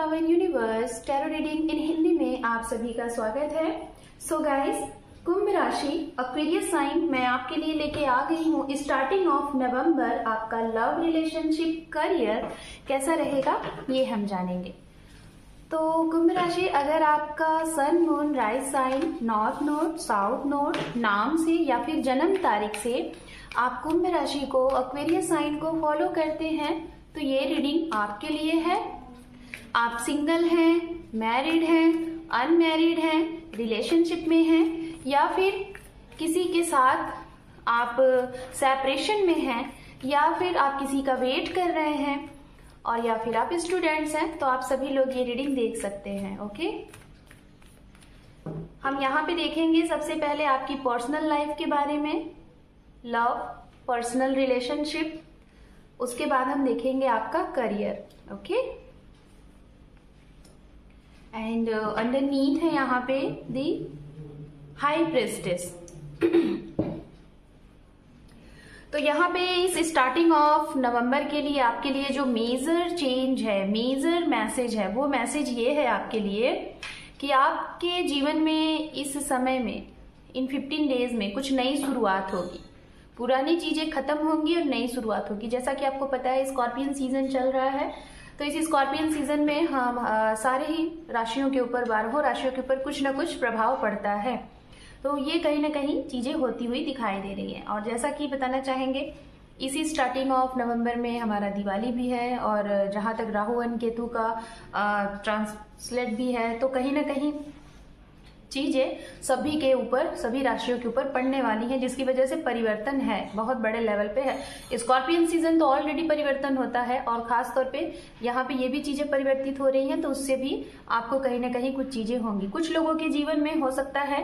Flower universe tarot reading in Hindi में आप सभी का स्वागत है। सो गाइस, कुंभ राशि एक्वेरियस साइन मैं आपके लिए लेके आ गई हूँ। स्टार्टिंग ऑफ नवंबर आपका लव, रिलेशनशिप, करियर कैसा रहेगा ये हम जानेंगे। तो कुंभ राशि, अगर आपका sun, moon, rise sign, north node, south node नाम से या फिर जन्म तारीख से आप कुंभ राशि को, एक्वेरियस साइन को फॉलो करते हैं तो ये रीडिंग आपके लिए है। आप सिंगल हैं, मैरिड हैं, अनमैरिड हैं, रिलेशनशिप में हैं या फिर किसी के साथ आप सेपरेशन में हैं या फिर आप किसी का वेट कर रहे हैं और या फिर आप स्टूडेंट्स हैं, तो आप सभी लोग ये रीडिंग देख सकते हैं। ओके, हम यहाँ पे देखेंगे सबसे पहले आपकी पर्सनल लाइफ के बारे में, लव, पर्सनल रिलेशनशिप, उसके बाद हम देखेंगे आपका करियर। ओके, एंड अंडरनीथ है यहाँ पे दी हाई प्रेस्टेस। तो यहाँ पे इस स्टार्टिंग ऑफ नवंबर के लिए आपके लिए जो मेजर चेंज है, मेजर मैसेज है, वो मैसेज ये है आपके लिए कि आपके जीवन में इस समय में, इन 15 डेज में कुछ नई शुरुआत होगी। पुरानी चीजें खत्म होंगी और नई शुरुआत होगी। जैसा कि आपको पता है स्कॉर्पियन सीजन चल रहा है, तो इस स्कॉर्पियन सीजन में हम सारे ही राशियों के ऊपर, 12 राशियों के ऊपर कुछ ना कुछ प्रभाव पड़ता है। तो ये कहीं ना कहीं चीजें होती हुई दिखाई दे रही हैं। और जैसा कि बताना चाहेंगे, इसी स्टार्टिंग ऑफ नवंबर में हमारा दिवाली भी है और जहां तक राहु और केतु का ट्रांसलेट भी है, तो कहीं ना कहीं चीजें सभी के ऊपर, सभी राशियों के ऊपर पड़ने वाली हैं, जिसकी वजह से परिवर्तन है, बहुत बड़े लेवल पे है। स्कॉर्पियन सीजन तो ऑलरेडी परिवर्तन होता है और खास तौर पे यहाँ पे ये भी चीजें परिवर्तित हो रही हैं, तो उससे भी आपको कहीं ना कहीं कुछ चीजें होंगी। कुछ लोगों के जीवन में हो सकता है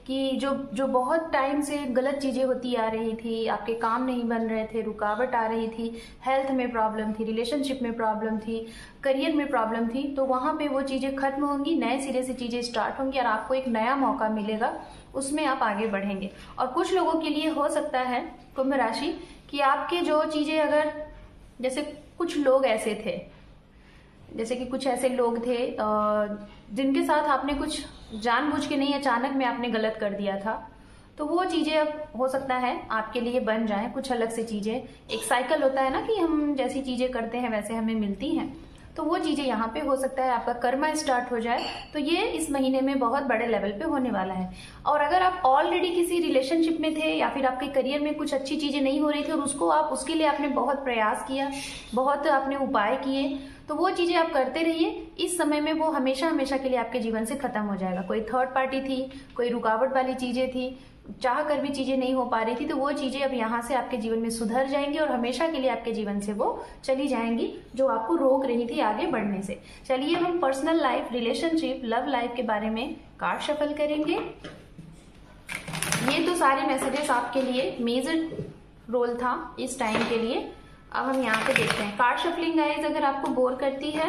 कि जो बहुत टाइम से गलत चीजें होती आ रही थी, आपके काम नहीं बन रहे थे, रुकावट आ रही थी, हेल्थ में प्रॉब्लम थी, रिलेशनशिप में प्रॉब्लम थी, करियर में प्रॉब्लम थी, तो वहां पे वो चीजें खत्म होंगी, नए सिरे से चीजें स्टार्ट होंगी और आपको एक नया मौका मिलेगा, उसमें आप आगे बढ़ेंगे। और कुछ लोगों के लिए हो सकता है कुंभ राशि कि आपके जो चीजें, अगर जैसे कुछ लोग ऐसे थे, जैसे कि कुछ ऐसे लोग थे जिनके साथ आपने कुछ जानबूझ के नहीं, अचानक में आपने गलत कर दिया था, तो वो चीजें अब हो सकता है आपके लिए बन जाएं कुछ अलग से चीजें। एक साइकिल होता है ना कि हम जैसी चीजें करते हैं वैसे हमें मिलती हैं, तो वो चीजें यहाँ पे हो सकता है आपका कर्मा स्टार्ट हो जाए। तो ये इस महीने में बहुत बड़े लेवल पे होने वाला है। और अगर आप ऑलरेडी किसी रिलेशनशिप में थे या फिर आपके करियर में कुछ अच्छी चीजें नहीं हो रही थी और उसके लिए आपने बहुत प्रयास किया, बहुत आपने उपाय किए, तो वो चीजें आप करते रहिए। इस समय में वो हमेशा हमेशा के लिए आपके जीवन से खत्म हो जाएगा। कोई थर्ड पार्टी थी, कोई रुकावट वाली चीजें थी, चाह कर भी चीजें नहीं हो पा रही थी, तो वो चीजें अब यहाँ से आपके जीवन में सुधर जाएंगी और हमेशा के लिए आपके जीवन से वो चली जाएंगी, जो आपको रोक रही थी आगे बढ़ने से। चलिए हम personal life, relationship, love life के बारे में कार्ड शफल करेंगे। ये तो सारे मैसेजेस आपके लिए मेजर रोल था इस टाइम के लिए। अब हम यहाँ पे देखते हैं कार्ड शफलिंग। गाइस, अगर आपको बोर करती है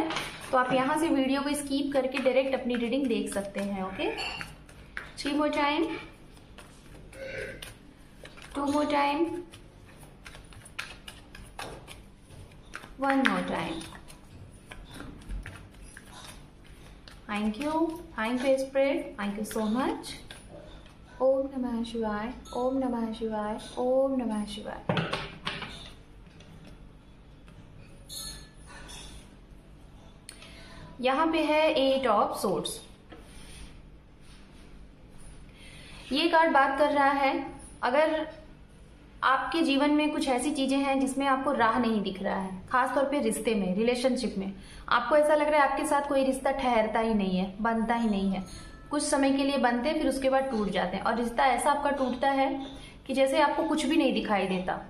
तो आप यहाँ से वीडियो को स्किप करके डायरेक्ट अपनी रीडिंग देख सकते हैं। Okay, 3 more time, 2 more time, 1 more time. Thank you Spirit, thank you so much. ओम नमः शिवाय, ओम नमः शिवाय, ओम नमः शिवाय। यहाँ पे है 8 of Swords। ये कार्ड बात कर रहा है, अगर आपके जीवन में कुछ ऐसी चीजें हैं जिसमें आपको राह नहीं दिख रहा है, खासतौर पे रिश्ते में, रिलेशनशिप में, आपको ऐसा लग रहा है आपके साथ कोई रिश्ता ठहरता ही नहीं है, बनता ही नहीं है, कुछ समय के लिए बनते हैं फिर उसके बाद टूट जाते हैं, और रिश्ता ऐसा आपका टूटता है कि जैसे आपको कुछ भी नहीं दिखाई देता,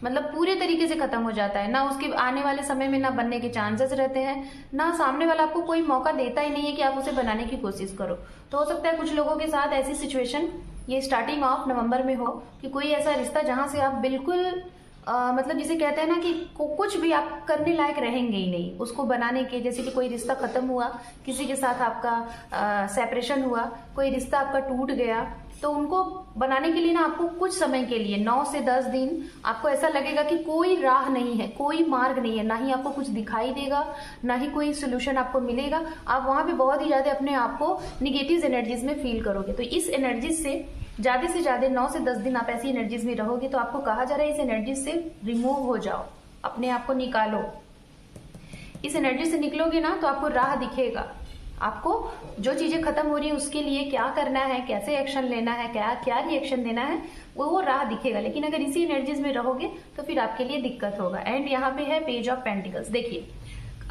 मतलब पूरे तरीके से खत्म हो जाता है, ना उसके आने वाले समय में ना बनने के चांसेस रहते हैं, ना सामने वाला आपको कोई मौका देता ही नहीं है कि आप उसे बनाने की कोशिश करो। तो हो सकता है कुछ लोगों के साथ ऐसी सिचुएशन ये स्टार्टिंग ऑफ नवंबर में हो कि कोई ऐसा रिश्ता जहां से आप बिल्कुल मतलब जिसे कहते हैं ना कि कुछ भी आप करने लायक रहेंगे ही नहीं उसको बनाने के। जैसे कि कोई रिश्ता खत्म हुआ, किसी के साथ आपका सेपरेशन हुआ, कोई रिश्ता आपका टूट गया, तो उनको बनाने के लिए ना आपको कुछ समय के लिए 9 से 10 दिन आपको ऐसा लगेगा कि कोई राह नहीं है, कोई मार्ग नहीं है, ना ही आपको कुछ दिखाई देगा, ना ही कोई सोल्यूशन आपको मिलेगा। आप वहां पे बहुत ही ज्यादा अपने आप को निगेटिव एनर्जीज में फील करोगे। तो इस एनर्जी से ज्यादा 9 से 10 दिन आप ऐसी एनर्जीज में रहोगे। तो आपको कहा जा रहा है इस एनर्जी से रिमूव हो जाओ, अपने आप को निकालो। इस एनर्जी से निकलोगे ना तो आपको राह दिखेगा, आपको जो चीजें खत्म हो रही है उसके लिए क्या करना है, कैसे एक्शन लेना है, क्या रिएक्शन देना है, वो राह दिखेगा। लेकिन अगर इसी एनर्जीज में रहोगे तो फिर आपके लिए दिक्कत होगा। एंड यहाँ पे है पेज ऑफ पेंटिकल्स। देखिए,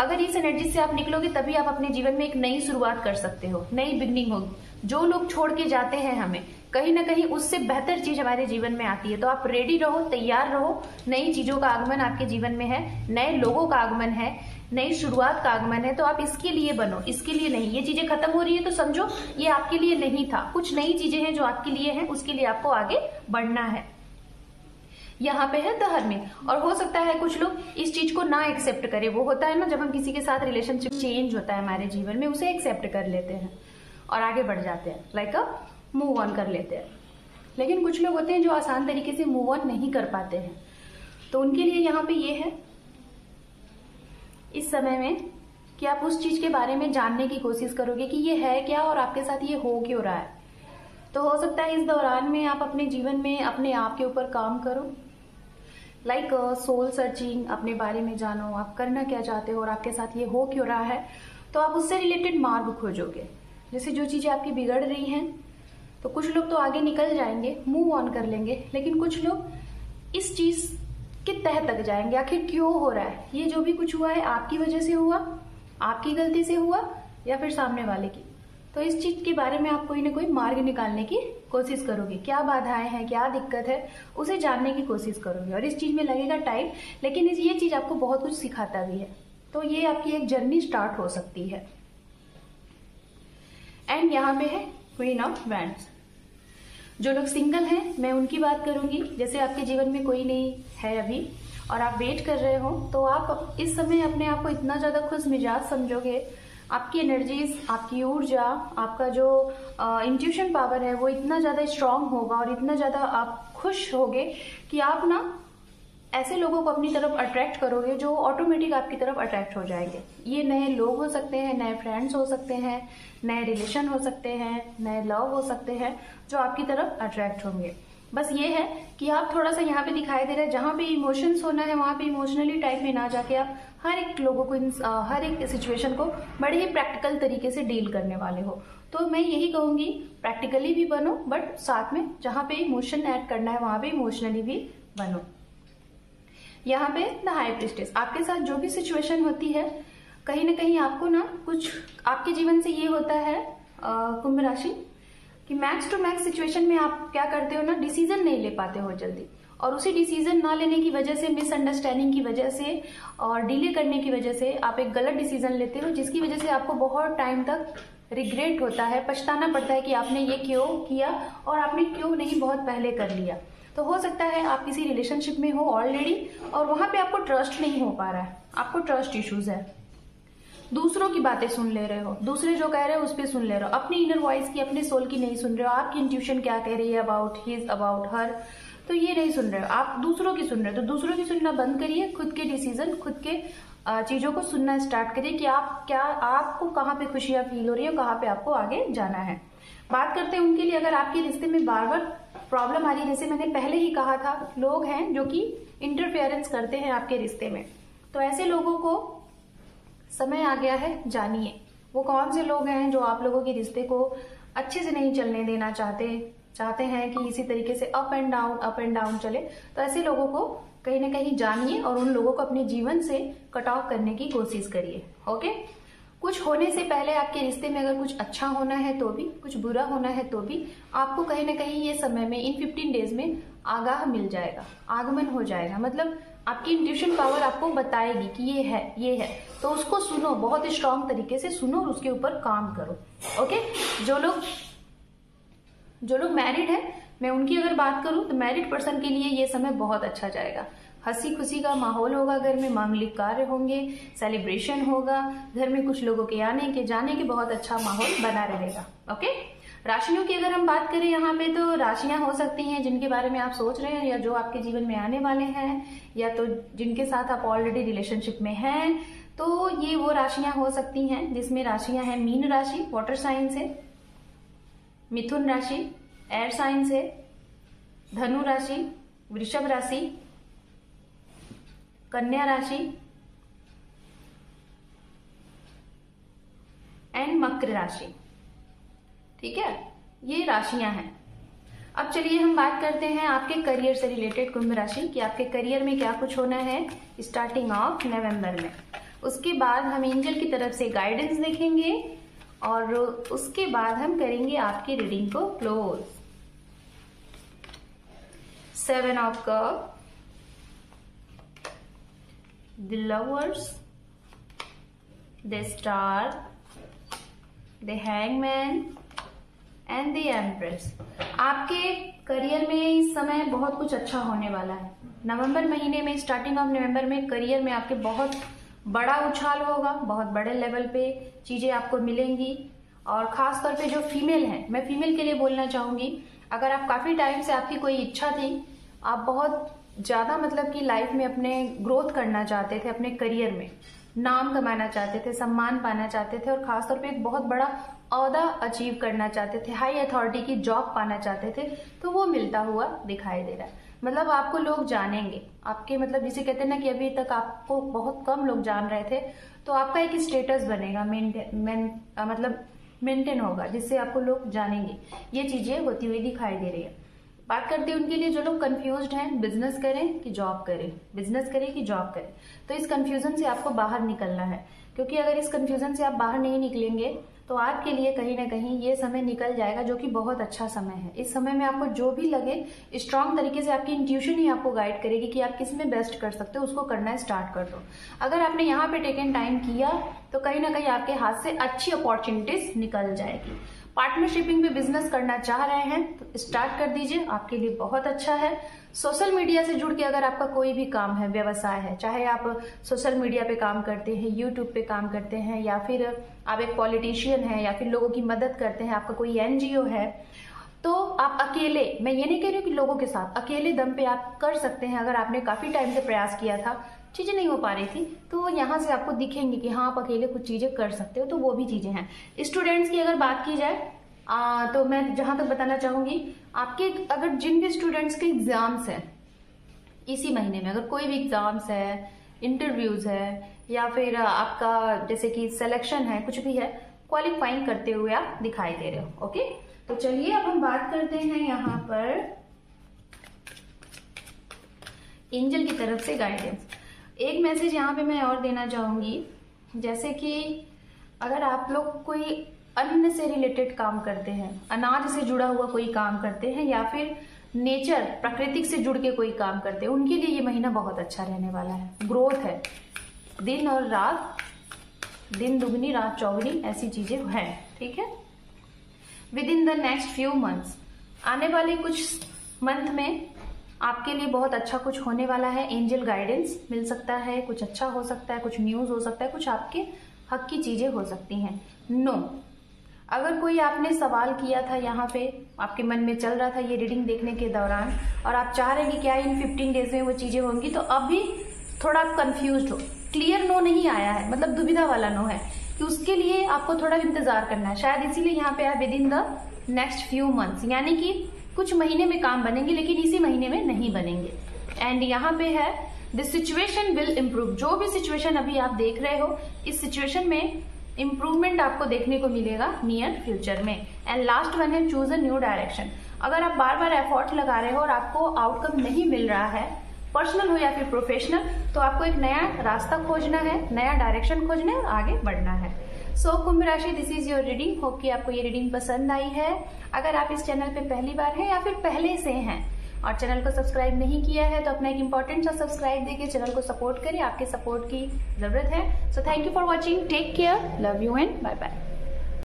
अगर इस एनर्जी से आप निकलोगे तभी आप अपने जीवन में एक नई शुरुआत कर सकते हो, नई बिगनिंग होगी। जो लोग छोड़ के जाते हैं हमें, कहीं ना कहीं उससे बेहतर चीज हमारे जीवन में आती है। तो आप रेडी रहो, तैयार रहो। नई चीजों का आगमन आपके जीवन में है, नए लोगों का आगमन है, नई शुरुआत का आगमन है। तो आप इसके लिए बनो, इसके लिए नहीं। ये चीजें खत्म हो रही है तो समझो ये आपके लिए नहीं था। कुछ नई चीजें हैं जो आपके लिए हैं, उसके लिए आपको आगे बढ़ना है। यहाँ पे है द हर्मिट। और हो सकता है कुछ लोग इस चीज को ना एक्सेप्ट करें। वो होता है ना, जब हम किसी के साथ रिलेशनशिप चेंज होता है हमारे जीवन में, उसे एक्सेप्ट कर लेते हैं और आगे बढ़ जाते हैं, लाइक मूव ऑन कर लेते हैं। लेकिन कुछ लोग होते हैं जो आसान तरीके से मूव ऑन नहीं कर पाते हैं। तो उनके लिए यहाँ पे ये है इस समय में कि आप उस चीज के बारे में जानने की कोशिश करोगे कि ये है क्या और आपके साथ ये हो क्यों रहा है। तो हो सकता है इस दौरान में आप अपने जीवन में अपने आप के ऊपर काम करो, लाइक सोल सर्चिंग, अपने बारे में जानो, आप करना क्या चाहते हो और आपके साथ ये हो क्यों रहा है। तो आप उससे रिलेटेड मार्ग खोजोगे। जैसे जो चीजें आपकी बिगड़ रही हैं, तो कुछ लोग तो आगे निकल जाएंगे, मूव ऑन कर लेंगे, लेकिन कुछ लोग इस चीज के तह तक जाएंगे। आखिर क्यों हो रहा है, ये जो भी कुछ हुआ है आपकी वजह से हुआ, आपकी गलती से हुआ या फिर सामने वाले की। तो इस चीज के बारे में आप कोई ना कोई मार्ग निकालने की कोशिश करोगे। क्या बाधाएं हैं, क्या दिक्कत है, उसे जानने की कोशिश करोगे। और इस चीज में लगेगा टाइम, लेकिन ये चीज आपको बहुत कुछ सिखाता भी है। तो ये आपकी एक जर्नी स्टार्ट हो सकती है। एंड यहाँ पे है क्वीन ऑफ वैंड्स। जो लोग सिंगल हैं मैं उनकी बात करूंगी। जैसे आपके जीवन में कोई नहीं है अभी और आप वेट कर रहे हो, तो आप इस समय अपने आप को इतना ज्यादा खुश मिजाज समझोगे, आपकी एनर्जीज, आपकी ऊर्जा, आपका जो इंट्यूशन पावर है वो इतना ज्यादा स्ट्रांग होगा और इतना ज्यादा आप खुश होगे कि आप ना ऐसे लोगों को अपनी तरफ अट्रैक्ट करोगे जो ऑटोमेटिक आपकी तरफ अट्रैक्ट हो जाएंगे। ये नए लोग हो सकते हैं, नए फ्रेंड्स हो सकते हैं, नए रिलेशन हो सकते हैं, नए लव हो सकते हैं, जो आपकी तरफ अट्रैक्ट होंगे। बस ये है कि आप थोड़ा सा यहाँ पे दिखाई दे रहा है, जहाँ पे इमोशंस होना है वहां पे इमोशनली टाइप में ना जाके आप हर एक लोगों को, हर एक सिचुएशन को बड़े ही प्रैक्टिकल तरीके से डील करने वाले हो। तो मैं यही कहूंगी प्रैक्टिकली भी बनो, बट साथ में जहाँ पे इमोशन ऐड करना है वहां पे इमोशनली भी बनो। यहाँ पे द हाई प्रीस्टेस, आपके साथ जो भी सिचुएशन होती है, कहीं ना कहीं आपको ना कुछ आपके जीवन से ये होता है कुंभ राशि कि मैक्स टू मैक्स सिचुएशन में आप क्या करते हो ना, डिसीजन नहीं ले पाते हो जल्दी। और उसी डिसीजन ना लेने की वजह से, मिसअंडरस्टैंडिंग की वजह से और डिले करने की वजह से आप एक गलत डिसीजन लेते हो, जिसकी वजह से आपको बहुत टाइम तक रिग्रेट होता है, पछताना पड़ता है कि आपने ये क्यों किया और आपने क्यों नहीं बहुत पहले कर लिया। तो हो सकता है आप किसी रिलेशनशिप में हो ऑलरेडी और वहां पे आपको ट्रस्ट नहीं हो पा रहा है, आपको ट्रस्ट इश्यूज है, दूसरों की बातें सुन ले रहे हो, दूसरे जो कह रहे हो उस पर सुन ले रहे हो, अपनी इनर वॉइस की, अपने सोल की नहीं सुन रहे हो। आपकी इंट्यूशन क्या कह रही है अबाउट हिज, अबाउट हर, तो ये नहीं सुन रहे हो, आप दूसरों की सुन रहे हो। तो दूसरों की सुनना बंद करिए, खुद के डिसीजन, खुद के चीजों को सुनना स्टार्ट करिए कि आप क्या, आपको कहाँ पे खुशियां फील हो रही है, कहाँ पे आपको आगे जाना है। बात करते हैं उनके लिए अगर आपके रिश्ते में बार बार प्रॉब्लम आ रही है, जैसे मैंने पहले ही कहा था, लोग हैं जो कि इंटरफेरेंस करते हैं आपके रिश्ते में। तो ऐसे लोगों को समय आ गया है, जानिए वो कौन से लोग हैं जो आप लोगों के रिश्ते को अच्छे से नहीं चलने देना चाहते हैं कि इसी तरीके से अप एंड डाउन चले। तो ऐसे लोगों को कहीं ना कहीं जानिए और उन लोगों को अपने जीवन से कट ऑफ करने की कोशिश करिए। ओके, कुछ होने से पहले आपके रिश्ते में अगर कुछ अच्छा होना है तो भी, कुछ बुरा होना है तो भी, आपको कहीं ना कहीं ये समय में इन 15 डेज में आगाह मिल जाएगा, आगमन हो जाएगा। मतलब आपकी इंट्यूशन पावर आपको बताएगी कि ये है, तो उसको सुनो, बहुत स्ट्रांग तरीके से सुनो और उसके ऊपर काम करो। ओके, जो लोग मैरिड है, मैं उनकी अगर बात करूं तो मैरिड पर्सन के लिए ये समय बहुत अच्छा जाएगा। हंसी खुशी का माहौल होगा, घर में मांगलिक कार्य होंगे, सेलिब्रेशन होगा, घर में कुछ लोगों के आने के जाने के बहुत अच्छा माहौल बना रहेगा। ओके, राशियों की अगर हम बात करें यहाँ पे, तो राशियां हो सकती हैं जिनके बारे में आप सोच रहे हैं या जो आपके जीवन में आने वाले हैं, या तो जिनके साथ आप ऑलरेडी रिलेशनशिप में हैं। तो ये वो राशियां हो सकती हैं जिसमें राशियां हैं मीन राशि, वाटर साइन से, मिथुन राशि, एयर साइन से, धनु राशि, वृषभ राशि, कन्या राशि एंड मकर राशि। ठीक है, ये राशियां हैं। अब चलिए हम बात करते हैं आपके करियर से रिलेटेड कुंभ राशि कि आपके करियर में क्या कुछ होना है स्टार्टिंग ऑफ नवंबर में। उसके बाद हम एंजल की तरफ से गाइडेंस देखेंगे और उसके बाद हम करेंगे आपकी रीडिंग को close. 7 of cup, the lovers, the star, the hangman and the empress. आपके करियर में इस समय बहुत कुछ अच्छा होने वाला है। नवंबर महीने में, स्टार्टिंग ऑफ नवंबर में करियर में आपके बहुत बड़ा उछाल होगा, बहुत बड़े लेवल पे चीजें आपको मिलेंगी। और खास तौर पे जो फीमेल है, मैं फीमेल के लिए बोलना चाहूंगी, अगर आप काफी टाइम से आपकी कोई इच्छा थी, आप बहुत ज्यादा मतलब कि लाइफ में अपने ग्रोथ करना चाहते थे, अपने करियर में नाम कमाना चाहते थे, सम्मान पाना चाहते थे और खासतौर पे एक बहुत बड़ा ओहदा अचीव करना चाहते थे, हाई अथॉरिटी की जॉब पाना चाहते थे, तो वो मिलता हुआ दिखाई दे रहा है। मतलब आपको लोग जानेंगे, आपके मतलब जिसे कहते हैं ना कि अभी तक आपको बहुत कम लोग जान रहे थे, तो आपका एक स्टेटस बनेगा, मतलब मेंटेन होगा, जिससे आपको लोग जानेंगे। ये चीजें होती हुई दिखाई दे रही है। बात करते हैं उनके लिए जो लोग कंफ्यूज्ड हैं, बिजनेस करें कि जॉब करें, बिजनेस करें कि जॉब करें, तो इस कंफ्यूजन से आपको बाहर निकलना है। क्योंकि अगर इस कंफ्यूजन से आप बाहर नहीं निकलेंगे तो आपके लिए कहीं ना कहीं ये समय निकल जाएगा, जो कि बहुत अच्छा समय है। इस समय में आपको जो भी लगे, स्ट्रांग तरीके से आपकी इंट्यूशन ही आपको गाइड करेगी कि आप किस में बेस्ट कर सकते हो, उसको करना स्टार्ट कर दो। अगर आपने यहाँ पे टेकन टाइम किया तो कहीं ना कहीं आपके हाथ से अच्छी अपॉर्चुनिटीज निकल जाएगी। पार्टनरशिपिंग में बिजनेस करना चाह रहे हैं तो स्टार्ट कर दीजिए, आपके लिए बहुत अच्छा है। सोशल मीडिया से जुड़ के अगर आपका कोई भी काम है, व्यवसाय है, चाहे आप सोशल मीडिया पे काम करते हैं, यूट्यूब पे काम करते हैं, या फिर आप एक पॉलिटिशियन हैं, या फिर लोगों की मदद करते हैं, आपका कोई एनजीओ है, तो आप अकेले, मैं ये नहीं कह रही हूँ कि लोगों के साथ, अकेले दम पे आप कर सकते हैं। अगर आपने काफी टाइम से प्रयास किया था, चीजें नहीं हो पा रही थी, तो यहाँ से आपको दिखेंगे कि हाँ आप अकेले कुछ चीजें कर सकते हो, तो वो भी चीजें हैं। स्टूडेंट्स की अगर बात की जाए तो मैं जहां तक बताना चाहूंगी, आपके अगर जिन भी स्टूडेंट्स के एग्जाम्स हैं इसी महीने में, अगर कोई भी एग्जाम्स है, इंटरव्यूज है, या फिर आपका जैसे कि सिलेक्शन है, कुछ भी है, क्वालिफाइंग करते हुए आप दिखाई दे रहे हो। ओके, तो चलिए अब हम बात करते हैं यहाँ पर एंजल की तरफ से गाइडेंस। एक मैसेज यहाँ पे मैं और देना चाहूंगी, जैसे कि अगर आप लोग कोई अन्न से रिलेटेड काम करते हैं, अनाज से जुड़ा हुआ कोई काम करते हैं, या फिर नेचर, प्राकृतिक से जुड़ के कोई काम करते हैं, उनके लिए ये महीना बहुत अच्छा रहने वाला है। ग्रोथ है, दिन और रात, दिन दुगनी रात चौगनी, ऐसी चीजें हैं। ठीक है, with in the next few months, आने वाले कुछ मंथ में आपके लिए बहुत अच्छा कुछ होने वाला है। एंजल गाइडेंस मिल सकता है, कुछ अच्छा हो सकता है, कुछ न्यूज हो सकता है, कुछ आपके हक की चीजें हो सकती हैं। नो, अगर कोई आपने सवाल किया था, यहाँ पे आपके मन में चल रहा था ये रीडिंग देखने के दौरान, और आप चाह रहे हैं कि क्या इन 15 डेज में वो चीजें होंगी, तो अभी थोड़ा आप कंफ्यूज्ड हो, क्लियर नो नहीं आया है, मतलब दुविधा वाला नो है, कि उसके लिए आपको थोड़ा इंतजार करना है। शायद इसीलिए यहाँ पे है with in the next few months, यानी कि कुछ महीने में काम बनेंगे, लेकिन इसी महीने में नहीं बनेंगे। एंड यहाँ पे है द सिचुएशन विल इम्प्रूव। जो भी सिचुएशन अभी आप देख रहे हो, इस सिचुएशन में इंप्रूवमेंट आपको देखने को मिलेगा नियर फ्यूचर में। एंड लास्ट वन है चूज अ न्यू डायरेक्शन। अगर आप बार बार एफर्ट लगा रहे हो और आपको आउटकम नहीं मिल रहा है, पर्सनल हो या फिर प्रोफेशनल, तो आपको एक नया रास्ता खोजना है, नया डायरेक्शन खोजना है और आगे बढ़ना है। सो कुंभ राशि, this is your reading. Hope कि आपको ये रीडिंग पसंद आई है। अगर आप इस चैनल पे पहली बार हैं या फिर पहले से हैं और चैनल को सब्सक्राइब नहीं किया है, तो अपना एक इंपॉर्टेंट सा सब्सक्राइब देके चैनल को सपोर्ट करें, आपके सपोर्ट की जरूरत है। So thank you for watching, take care, love you and bye bye.